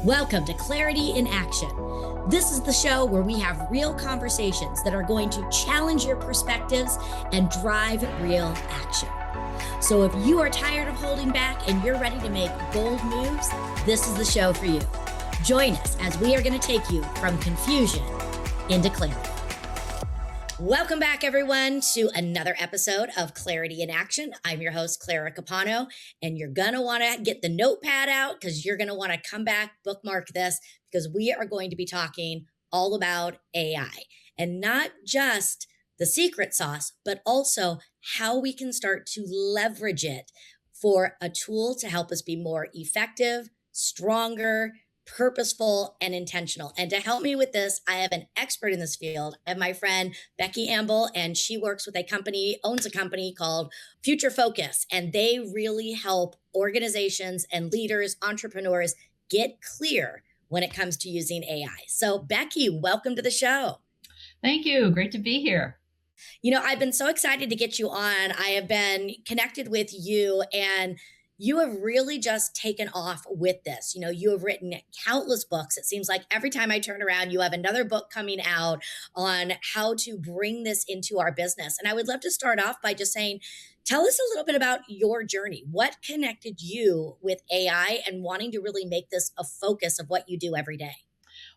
Welcome to Clarity in Action. This is the show where we have real conversations that are going to challenge your perspectives and drive real action. So if you are tired of holding back and you're ready to make bold moves, this is the show for you. Join us as we are going to take you from confusion into clarity. Welcome back, everyone, to another episode of Clarity in Action. I'm your host, Clara Capano, and you're going to want to get the notepad out because you're going to want to come back, bookmark this, because we are going to be talking all about AI and not just the secret sauce, but also how we can start to leverage it for a tool to help us be more effective, stronger, purposeful, and intentional. And to help me with this, I have an expert in this field. I have my friend, Becky Amble, and she works with owns a company called Future Focus. And they really help organizations and leaders, entrepreneurs get clear when it comes to using AI. So Becky, welcome to the show. Thank you. Great to be here. You know, I've been so excited to get you on. I have been connected with you, and you have really just taken off with this. You know, you have written countless books. It seems like every time I turn around, you have another book coming out on how to bring this into our business. And I would love to start off by just saying, tell us a little bit about your journey. What connected you with AI and wanting to really make this a focus of what you do every day?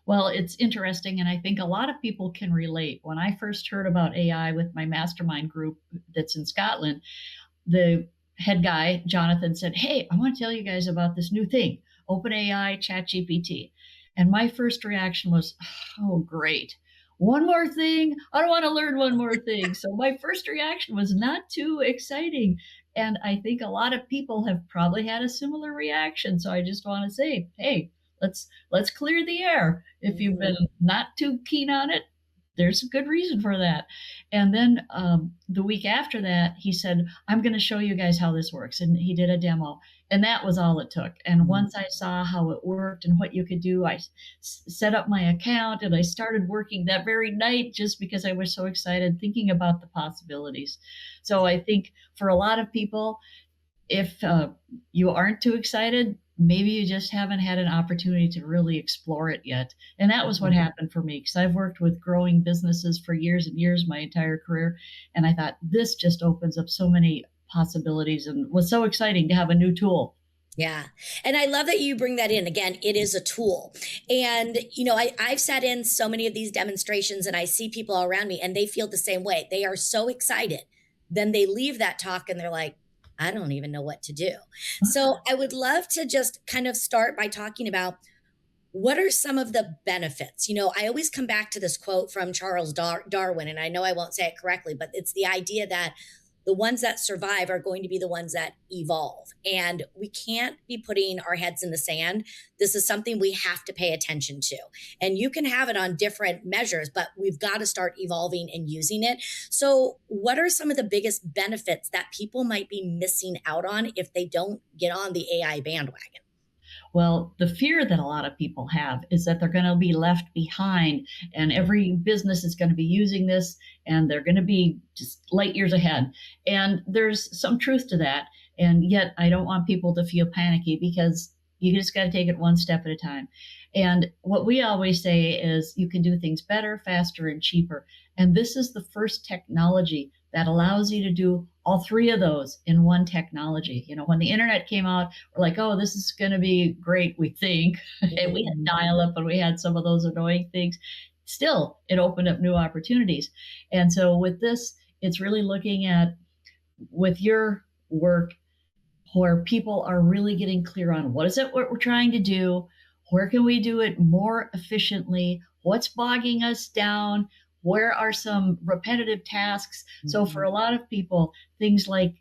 Well, it's interesting, and I think a lot of people can relate. When I first heard about AI with my mastermind group that's in Scotland, the head guy, Jonathan, said, "Hey, I want to tell you guys about this new thing, OpenAI ChatGPT." And my first reaction was, oh, great. One more thing? I don't want to learn one more thing. So my first reaction was not too exciting. And I think a lot of people have probably had a similar reaction. So I just want to say, hey, let's clear the air. If you've been not too keen on it, there's a good reason for that. And then the week after that, he said, I'm going to show you guys how this works. And he did a demo. And that was all it took. And once I saw how it worked and what you could do, I set up my account and I started working that very night just because I was so excited thinking about the possibilities. So I think for a lot of people, if you aren't too excited, maybe you just haven't had an opportunity to really explore it yet. And that was what happened for me, because I've worked with growing businesses for years and years, my entire career. And I thought this just opens up so many possibilities and was so exciting to have a new tool. Yeah. And I love that you bring that in. Again, it is a tool. And, you know, I've sat in so many of these demonstrations and I see people around me and they feel the same way. They are so excited. Then they leave that talk and they're like, I don't even know what to do. So I would love to just kind of start by talking about what are some of the benefits. You know, I always come back to this quote from Charles Darwin, and I know I won't say it correctly, but it's the idea that the ones that survive are going to be the ones that evolve. And we can't be putting our heads in the sand. This is something we have to pay attention to. And you can have it on different measures, but we've got to start evolving and using it. So what are some of the biggest benefits that people might be missing out on if they don't get on the AI bandwagon? Well, the fear that a lot of people have is that they're going to be left behind and every business is going to be using this and they're going to be just light years ahead. And there's some truth to that. And yet I don't want people to feel panicky because you just got to take it one step at a time. And what we always say is you can do things better, faster, and cheaper. And this is the first technology that allows you to do all three of those in one technology. You know, when the internet came out, we're like, oh, this is going to be great, we think. And we had dial-up and we had some of those annoying things. Still, it opened up new opportunities. And so with this, it's really looking at, with your work, where people are really getting clear on what is it what we're trying to do, where can we do it more efficiently, what's bogging us down, where are some repetitive tasks. So for a lot of people, things like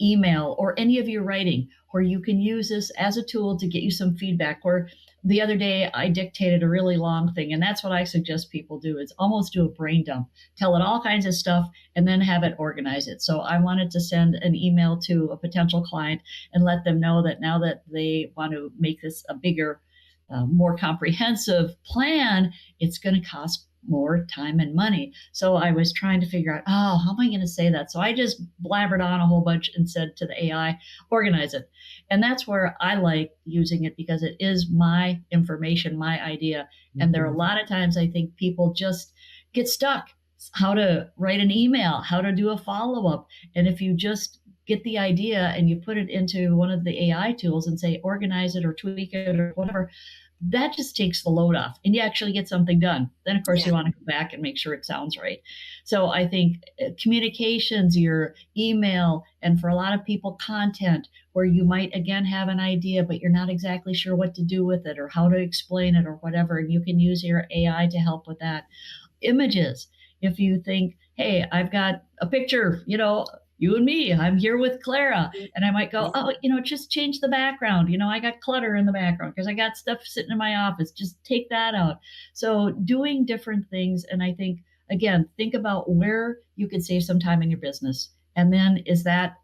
email or any of your writing, where you can use this as a tool to get you some feedback. Or the other day I dictated a really long thing, and that's what I suggest people do, is almost do a brain dump, tell it all kinds of stuff and then have it organize it. So I wanted to send an email to a potential client and let them know that now that they want to make this a bigger, more comprehensive plan, it's going to cost more time and money. So I was trying to figure out, oh, how am I going to say that? So I just blabbered on a whole bunch and said to the AI, organize it. And that's where I like using it because it is my information, my idea. And there are a lot of times I think people just get stuck. How to write an email, how to do a follow up. And if you just get the idea and you put it into one of the AI tools and say, organize it or tweak it or whatever, that just takes the load off and you actually get something done. Then, of course, Yeah. you want to go back and make sure it sounds right. So I think communications, your email, and for a lot of people, content where you might, again, have an idea, but you're not exactly sure what to do with it or how to explain it or whatever. And you can use your AI to help with that. Images. If you think, hey, I've got a picture, you and me, I'm here with Clara. And I might go, oh, just change the background. I got clutter in the background because I got stuff sitting in my office. Just take that out. So doing different things. And I think, again, think about where you could save some time in your business. And then is that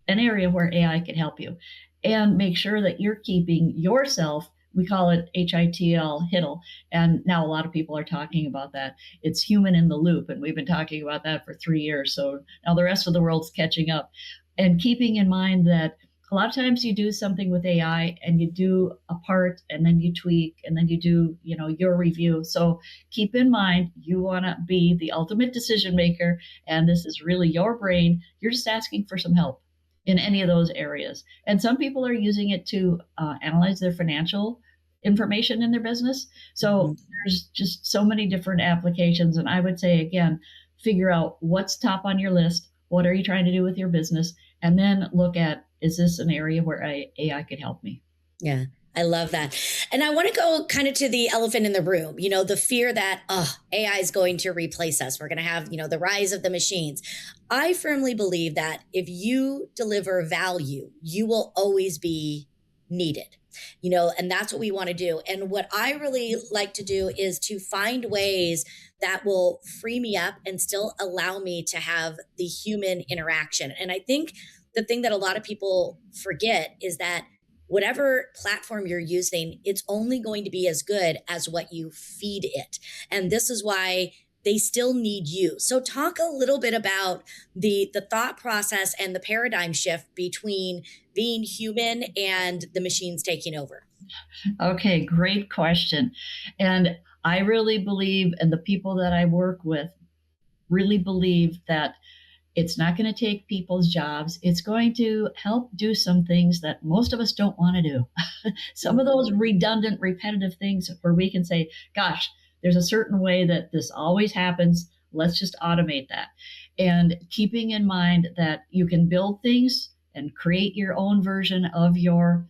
an area where AI can help you? And make sure that you're keeping yourself, we call it HITL. And now a lot of people are talking about that. It's human in the loop. And we've been talking about that for 3 years. So now the rest of the world's catching up. And keeping in mind that a lot of times you do something with AI and you do a part and then you tweak and then you do, your review. So keep in mind, you want to be the ultimate decision maker. And this is really your brain. You're just asking for some help in any of those areas. And some people are using it to analyze their financial information in their business. So there's just so many different applications. And I would say, again, figure out what's top on your list. What are you trying to do with your business? And then look at, is this an area where AI could help me? Yeah. I love that. And I want to go kind of to the elephant in the room, the fear that AI is going to replace us. We're going to have, the rise of the machines. I firmly believe that if you deliver value, you will always be needed, and that's what we want to do. And what I really like to do is to find ways that will free me up and still allow me to have the human interaction. And I think the thing that a lot of people forget is that whatever platform you're using, it's only going to be as good as what you feed it. And this is why they still need you. So talk a little bit about the thought process and the paradigm shift between being human and the machines taking over. Okay, great question. And I really believe, and the people that I work with really believe that it's not going to take people's jobs. It's going to help do some things that most of us don't want to do. Some of those redundant, repetitive things where we can say, gosh, there's a certain way that this always happens. Let's just automate that. And keeping in mind that you can build things and create your own version of your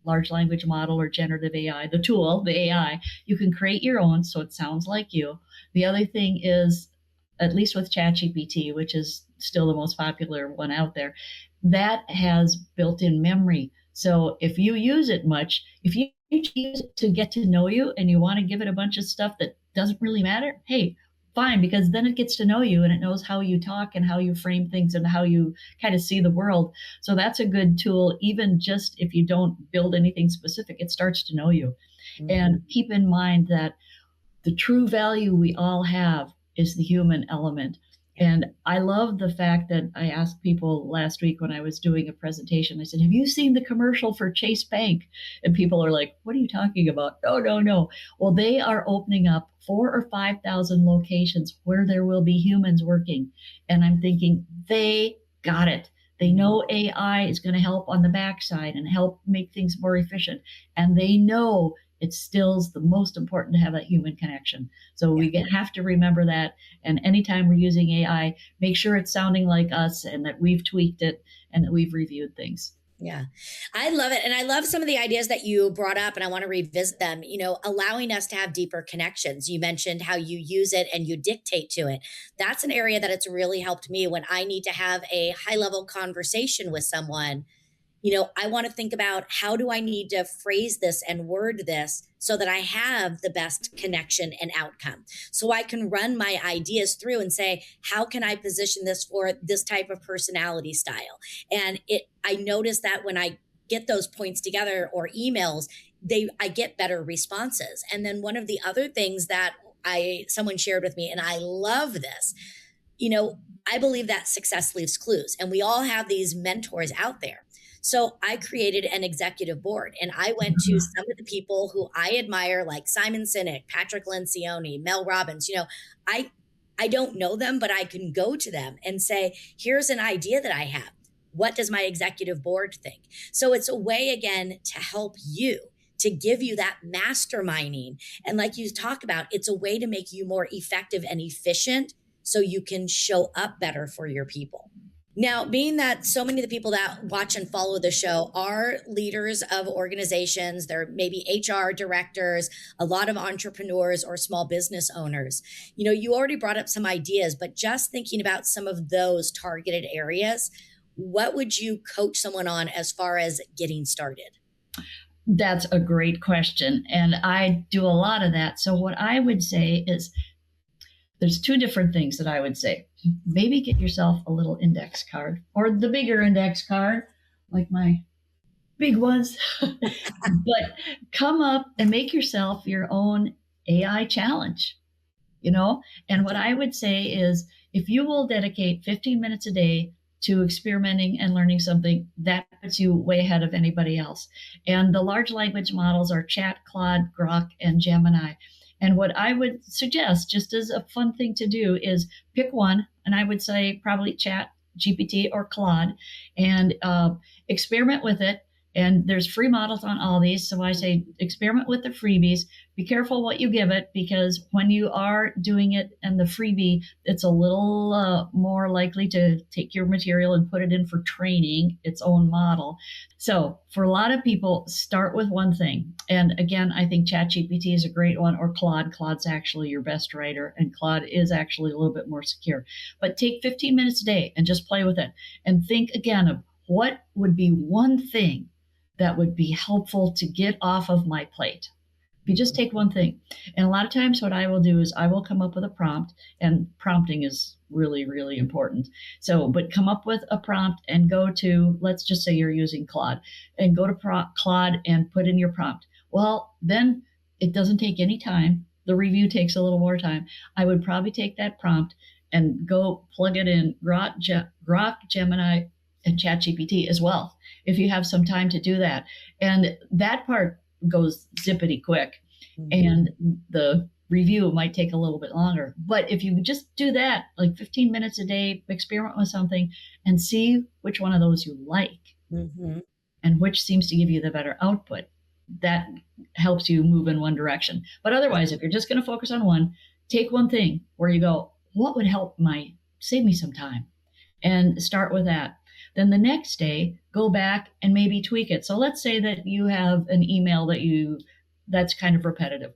large language model or generative AI, the tool, the AI, you can create your own so it sounds like you. The other thing is, at least with ChatGPT, which is still the most popular one out there, that has built-in memory. So if you use it much, if you use it to get to know you and you want to give it a bunch of stuff that doesn't really matter, hey, fine, because then it gets to know you and it knows how you talk and how you frame things and how you kind of see the world. So that's a good tool, even just if you don't build anything specific, it starts to know you. Mm-hmm. And keep in mind that the true value we all have is the human element. And I love the fact that I asked people last week when I was doing a presentation, I said, have you seen the commercial for Chase Bank? And people are like, what are you talking about? No. Well, they are opening up 4,000 or 5,000 locations where there will be humans working. And I'm thinking, they got it. They know AI is going to help on the backside and help make things more efficient. And they know it's still the most important to have that human connection. So we have to remember that. And anytime we're using AI, make sure it's sounding like us and that we've tweaked it and that we've reviewed things. Yeah, I love it. And I love some of the ideas that you brought up, and I want to revisit them, allowing us to have deeper connections. You mentioned how you use it and you dictate to it. That's an area that it's really helped me when I need to have a high level conversation with someone. I want to think about how do I need to phrase this and word this so that I have the best connection and outcome. So I can run my ideas through and say, how can I position this for this type of personality style? And I notice that when I get those points together or emails, I get better responses. And then one of the other things that someone shared with me, and I love this. I believe that success leaves clues, and we all have these mentors out there. So I created an executive board, and I went to some of the people who I admire, like Simon Sinek, Patrick Lencioni, Mel Robbins. I don't know them, but I can go to them and say, here's an idea that I have. What does my executive board think? So it's a way, again, to help you, to give you that masterminding. And like you talk about, it's a way to make you more effective and efficient so you can show up better for your people. Now, being that so many of the people that watch and follow the show are leaders of organizations, they're maybe HR directors, a lot of entrepreneurs or small business owners. You already brought up some ideas, but just thinking about some of those targeted areas, what would you coach someone on as far as getting started? That's a great question. And I do a lot of that. So what I would say is there's two different things that I would say. Maybe get yourself a little index card, or the bigger index card, like my big ones. But come up and make yourself your own AI challenge, And what I would say is if you will dedicate 15 minutes a day to experimenting and learning something, that puts you way ahead of anybody else. And the large language models are Chat, Claude, Grok, and Gemini. And what I would suggest, just as a fun thing to do, is pick one, and I would say probably Chat, GPT, or Claude, and experiment with it. And there's free models on all these. So I say experiment with the freebies. Be careful what you give it, because when you are doing it and the freebie, it's a little more likely to take your material and put it in for training, its own model. So for a lot of people, start with one thing. And again, I think ChatGPT is a great one, or Claude. Claude's actually your best writer, and Claude is actually a little bit more secure. But take 15 minutes a day and just play with it. And think again of what would be one thing that would be helpful to get off of my plate. If you just take one thing. And a lot of times what I will do is I will come up with a prompt, and prompting is really, really important. So, but come up with a prompt and go to, let's just say you're using Claude, and go to Claude and put in your prompt. Well, then it doesn't take any time. The review takes a little more time. I would probably take that prompt and go plug it in Grok, Gemini, and ChatGPT as well, if you have some time to do that. And that part goes zippity quick, and the review might take a little bit longer. But if you just do that, like 15 minutes a day, experiment with something and see which one of those you like and which seems to give you the better output, that helps you move in one direction. But otherwise, if you're just going to focus on one, take one thing where you go, what would save me some time? And start with that. Then the next day, go back and maybe tweak it. So let's say that you have an email that's kind of repetitive.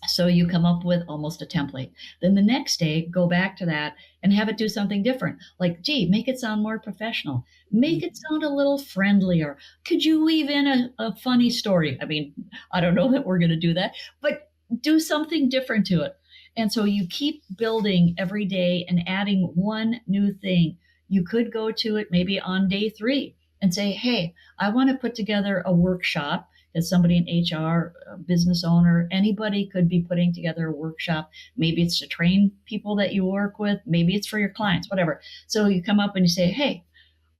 So you come up with almost a template. Then the next day, go back to that and have it do something different. Like, gee, make it sound more professional. Make it sound a little friendlier. Could you weave in a funny story? I mean, I don't know that we're going to do that, but do something different to it. And so you keep building every day and adding one new thing. You could go to it maybe on day 3 and say, hey, I want to put together a workshop. As somebody in HR, a business owner, anybody could be putting together a workshop. Maybe it's to train people that you work with. Maybe it's for your clients, whatever. So you come up and you say, hey,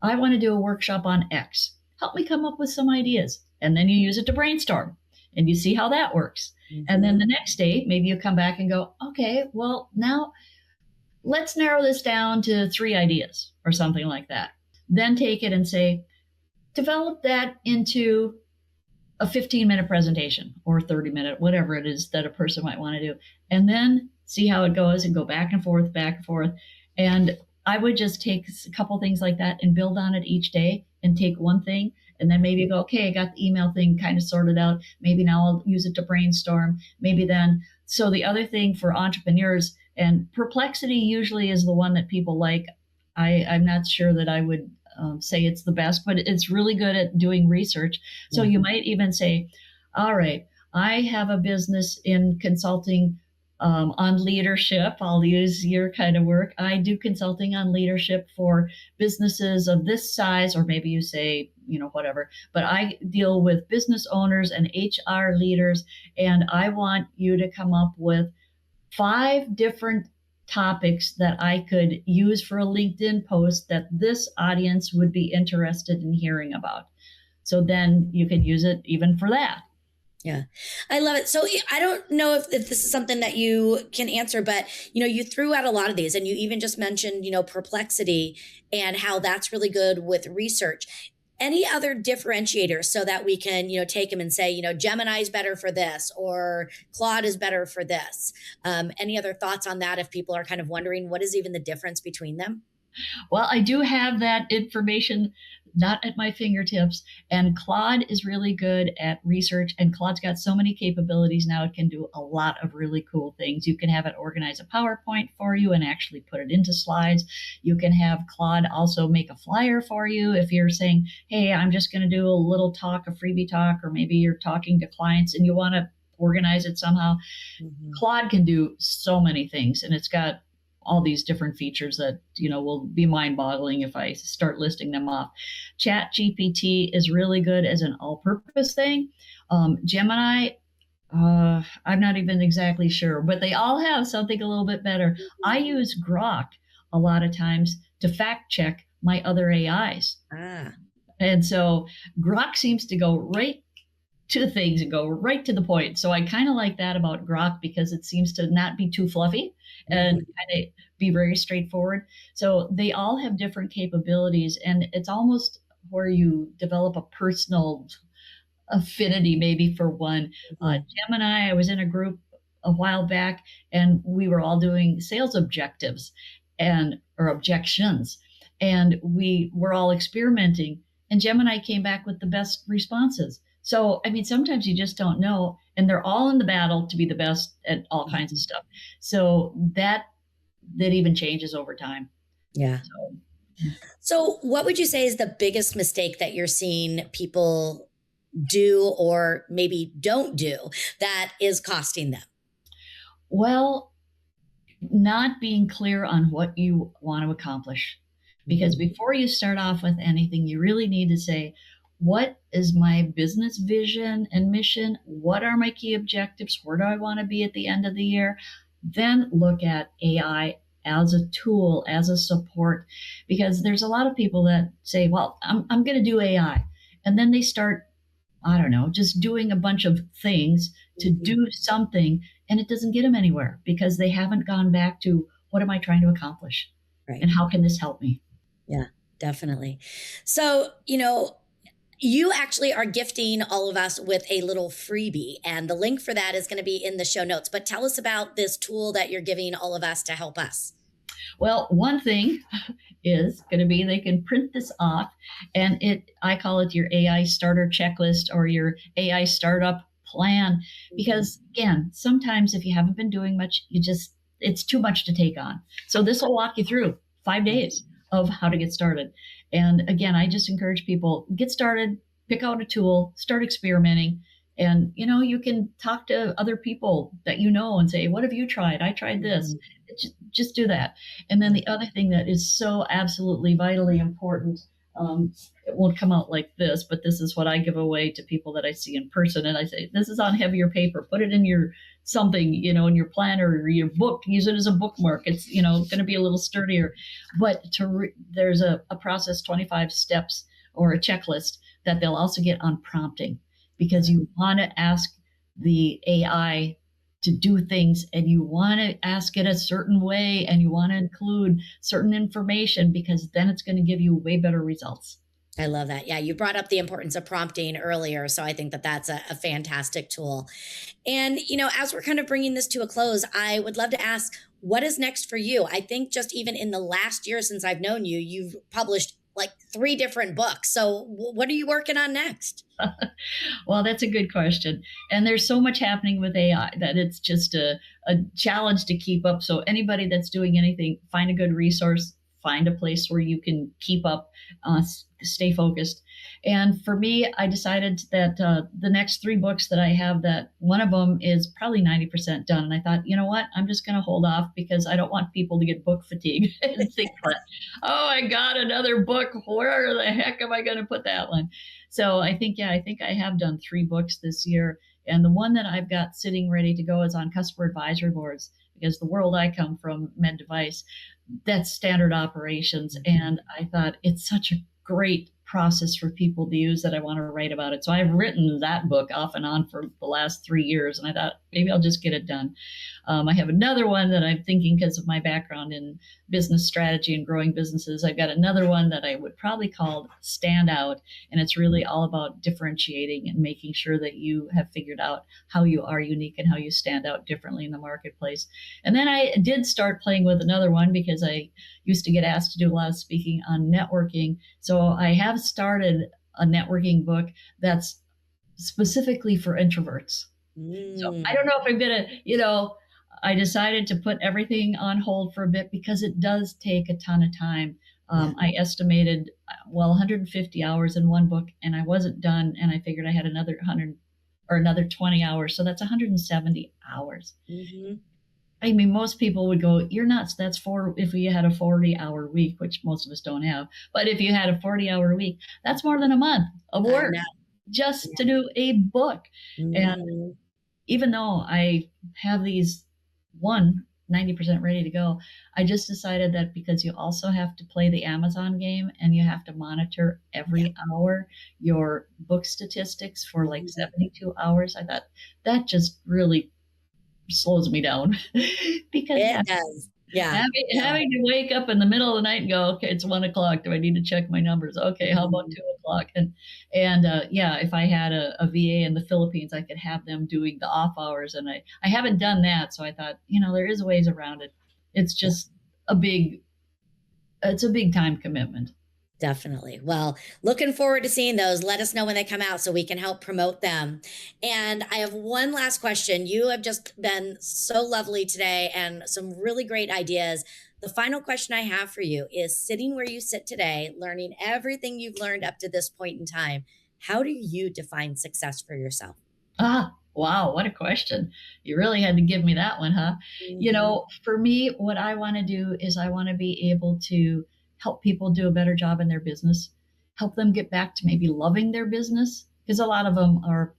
I want to do a workshop on X. Help me come up with some ideas. And then you use it to brainstorm and you see how that works. And then the next day, maybe you come back and go, okay, well, now let's narrow this down to 3 ideas or something like that. Then take it and say, develop that into a 15-minute presentation or 30-minute, whatever it is that a person might want to do. And then see how it goes and go back and forth, back and forth. And I would just take a couple things like that and build on it each day and take one thing. And then maybe go, okay, I got the email thing kind of sorted out. Maybe now I'll use it to brainstorm. Maybe then. So the other thing for entrepreneurs, and Perplexity usually is the one that people like. I'm not sure that I would say it's the best, but it's really good at doing research. So you might even say, all right, I have a business in consulting on leadership. I'll use your kind of work. I do consulting on leadership for businesses of this size, or maybe you say, whatever, but I deal with business owners and HR leaders, and I want you to come up with 5 different topics that I could use for a LinkedIn post that this audience would be interested in hearing about. So then you could use it even for that. Yeah, I love it. So I don't know if this is something that you can answer, but you threw out a lot of these, and you even just mentioned, perplexity and how that's really good with research. Any other differentiators so that we can, take them and say, Gemini is better for this, or Claude is better for this. Any other thoughts on that? If people are kind of wondering what is even the difference between them? Well, I do have that information not at my fingertips. And Claude is really good at research. And Claude's got so many capabilities now, it can do a lot of really cool things. You can have it organize a PowerPoint for you and actually put it into slides. You can have Claude also make a flyer for you if you're saying, hey, I'm just going to do a little talk, a freebie talk, or maybe you're talking to clients and you want to organize it somehow. Mm-hmm. Claude can do so many things, and it's got all these different features that will be mind-boggling if I start listing them off. ChatGPT is really good as an all-purpose thing. Gemini, I'm not even exactly sure, but they all have something a little bit better. I use Grok a lot of times to fact check my other AIs. And so Grok seems to go right to things and go right to the point. So I kind of like that about Grok because it seems to not be too fluffy and kind of be very straightforward. So they all have different capabilities, and it's almost where you develop a personal affinity maybe for one. Gemini, I was in a group a while back, and we were all doing sales objectives or objections, and we were all experimenting, and Gemini came back with the best responses. So, I mean, sometimes you just don't know, and they're all in the battle to be the best at all kinds of stuff. So that even changes over time. Yeah. So what would you say is the biggest mistake that you're seeing people do or maybe don't do that is costing them? Well, not being clear on what you want to accomplish. Because before you start off with anything, you really need to say, what is my business vision and mission? What are my key objectives? Where do I want to be at the end of the year? Then look at AI as a tool, as a support, because there's a lot of people that say, well, I'm going to do AI. And then they start, I don't know, just doing a bunch of things to do something, and it doesn't get them anywhere because they haven't gone back to what am I trying to accomplish? Right. And how can this help me? Yeah, definitely. So, you actually are gifting all of us with a little freebie, and the link for that is going to be in the show notes. But tell us about this tool that you're giving all of us to help us. Well, one thing is going to be they can print this off, and I call it your AI starter checklist or your AI startup plan, because again, sometimes if you haven't been doing much, it's too much to take on. So this will walk you through 5 days of how to get started. And again, I just encourage people, get started, pick out a tool, start experimenting. And, you can talk to other people that and say, what have you tried? I tried this. Just do that. And then the other thing that is so absolutely vitally important, it won't come out like this, but this is what I give away to people that I see in person. And I say, this is on heavier paper, put it in your something, in your planner or your book, use it as a bookmark. It's, going to be a little sturdier, but there's a process, 25 steps or a checklist that they'll also get on prompting, because you want to ask the AI to do things, and you want to ask it a certain way, and you want to include certain information, because then it's going to give you way better results. I love that. Yeah, you brought up the importance of prompting earlier, so I think that that's a fantastic tool. And, as we're kind of bringing this to a close, I would love to ask, what is next for you? I think just even in the last year since I've known you, you've published like 3 different books. So what are you working on next? Well, that's a good question. And there's so much happening with AI that it's just a challenge to keep up. So anybody that's doing anything, find a good resource, find a place where you can keep up, stay focused. And for me, I decided that the next 3 books that I have, that one of them is probably 90% done. And I thought, you know what, I'm just going to hold off because I don't want people to get book fatigue and think, oh, I got another book. Where the heck am I going to put that one? So I think I have done 3 books this year. And the one that I've got sitting ready to go is on customer advisory boards, because the world I come from, med device, that's standard operations. And I thought it's such a great process for people to use that I want to write about it. So I've written that book off and on for the last 3 years, and I thought maybe I'll just get it done. I have another one that I'm thinking, because of my background in business strategy and growing businesses. I've got another one that I would probably call Stand Out, and it's really all about differentiating and making sure that you have figured out how you are unique and how you stand out differently in the marketplace. And then I did start playing with another one because I used to get asked to do a lot of speaking on networking. So I have started a networking book that's specifically for introverts. So I don't know if I'm going to, I decided to put everything on hold for a bit because it does take a ton of time. I estimated, 150 hours in one book, and I wasn't done. And I figured I had another 100 or another 20 hours. So that's 170 hours. Mm-hmm. I mean, most people would go, "You're nuts. That's if you had a 40-hour week," which most of us don't have. But if you had a 40-hour week, that's more than a month of work just to do a book. Mm-hmm. And even though I have these 90% ready to go, I just decided that because you also have to play the Amazon game and you have to monitor every hour your book statistics for like 72 hours, I thought that just really slows me down because it does. Yeah. Having to wake up in the middle of the night and go, okay, it's 1:00. Do I need to check my numbers? Okay, how about 2:00? And if I had a VA in the Philippines, I could have them doing the off hours. And I haven't done that. So I thought, there is ways around it. It's just it's a big time commitment. Definitely. Well, looking forward to seeing those. Let us know when they come out so we can help promote them. And I have one last question. You have just been so lovely today and some really great ideas. The final question I have for you is, sitting where you sit today, learning everything you've learned up to this point in time, how do you define success for yourself? Wow, what a question. You really had to give me that one, huh? Mm-hmm. For me, what I want to do is I want to be able to help people do a better job in their business, help them get back to maybe loving their business, because a lot of them are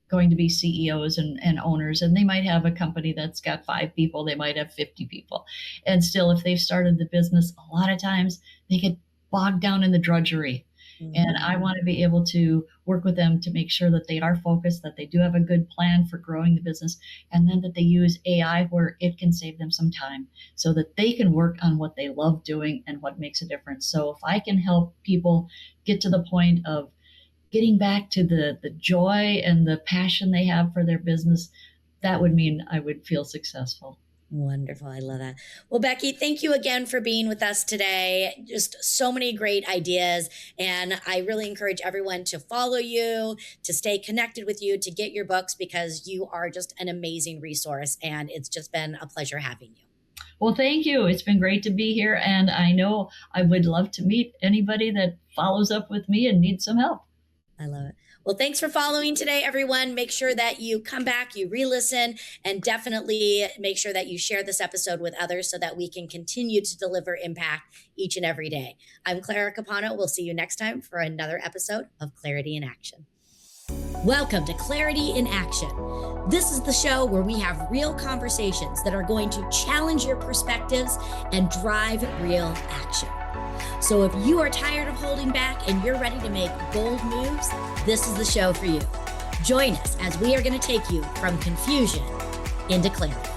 going to be CEOs and owners, and they might have a company that's got 5 people, they might have 50 people. And still, if they've started the business, a lot of times they get bogged down in the drudgery. Mm-hmm. And I want to be able to work with them to make sure that they are focused, that they do have a good plan for growing the business, and then that they use AI where it can save them some time so that they can work on what they love doing and what makes a difference. So if I can help people get to the point of getting back to the joy and the passion they have for their business, that would mean I would feel successful. Wonderful. I love that. Well, Becky, thank you again for being with us today. Just so many great ideas. And I really encourage everyone to follow you, to stay connected with you, to get your books, because you are just an amazing resource. And it's just been a pleasure having you. Well, thank you. It's been great to be here. And I know I would love to meet anybody that follows up with me and needs some help. I love it. Well, thanks for following today, everyone. Make sure that you come back, you re-listen, and definitely make sure that you share this episode with others so that we can continue to deliver impact each and every day. I'm Clara Capano. We'll see you next time for another episode of Clarity in Action. Welcome to Clarity in Action. This is the show where we have real conversations that are going to challenge your perspectives and drive real action. So if you are tired of holding back and you're ready to make bold moves, this is the show for you. Join us as we are going to take you from confusion into clarity.